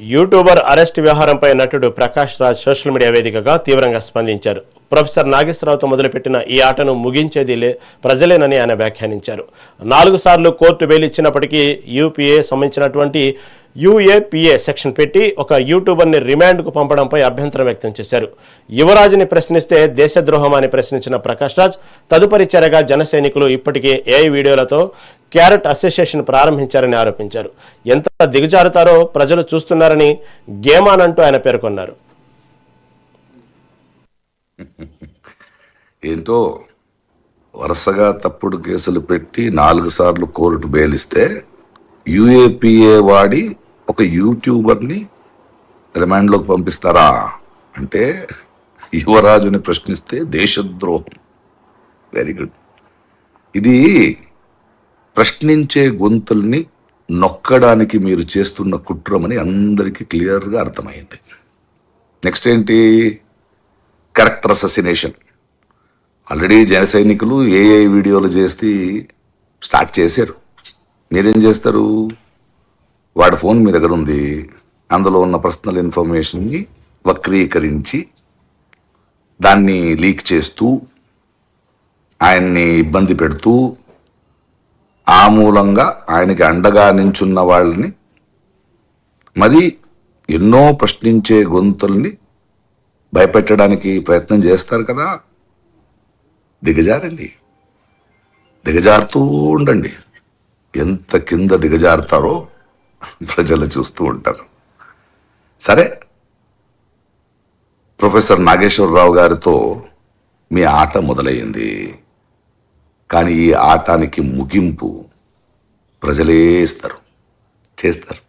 YouTuber arrest వ్యవహారంపై నటుడు Prakash Raj social media వేదికగా తీవ్రంగా స్పందించారు. ప్రొఫెసర్ నాగేశ్వరరావుతో మొదలుపెట్టిన ఈ ఆటను ముగించేది ప్రజలేనని ఆయన వ్యాఖ్యానించారు. 4 సార్లు కోర్టు బెయిల్ ఇచ్చినప్పటికీ యూఏపీఏ సెక్షన్ పెట్టి ఒక యూట్యూబర్ని రిమాండ్కు పంపడంపై అభ్యంతరం వ్యక్తం చేశారు. యువరాజుని ప్రశ్నిస్తే దేశద్రోహం అని ప్రశ్నించిన ప్రకాష్ రాజ్ తదుపరి చర్యగా జన సైనికులు ఇప్పటికే ఏఐ వీడియోలతో క్యారెట్ అసోసియేషన్ ప్రారంభించారని ఆరోపించారు. ఎంత దిగజారుతారో ప్రజలు చూస్తున్నారని గేమాన్ అంటూ ఆయన పేర్కొన్నారు. ఏంటో వరుసగా తప్పుడు కేసులు పెట్టి 4 సార్లు కోర్టు బెయిలిస్తే యూఏపీఏ వాడి ఒక యూట్యూబర్ని రిమాండ్లోకి పంపిస్తారా అంటే యువరాజుని ప్రశ్నిస్తే దేశద్రోహం. Very good. ఇది ప్రశ్నించే గొంతుల్ని నొక్కడానికి మీరు చేస్తున్న కుట్రమని అందరికీ క్లియర్గా అర్థమైంది. నెక్స్ట్ ఏంటి? క్యారెక్టర్ అససినేషన్. ఆల్రెడీ జన సైనికులు ఏఐ వీడియోలు చేసి స్టార్ట్ చేశారు. మీరేం చేస్తారు? వాడి ఫోన్ మీ దగ్గర ఉంది, అందులో ఉన్న పర్సనల్ ఇన్ఫర్మేషన్ని వక్రీకరించి దాన్ని లీక్ చేస్తూ ఆయన్ని ఇబ్బంది పెడుతూ ఆ మూలంగా ఆయనకి అండగా నించున్న వాళ్ళని మరి ఎన్నో ప్రశ్నించే గొంతుల్ని భయపెట్టడానికి ప్రయత్నం చేస్తారు కదా. దిగజారండి, దిగజారుతూ ఉండండి. ఎంత కింద దిగజారుతారో ప్రజలు చూస్తూ ఉంటారు. సరే, ప్రొఫెసర్ నాగేశ్వరరావు గారితో మీ ఆట మొదలయ్యింది, కానీ ఈ ఆటానికి ముగింపు ప్రజలే ఇస్తారు, చేస్తారు.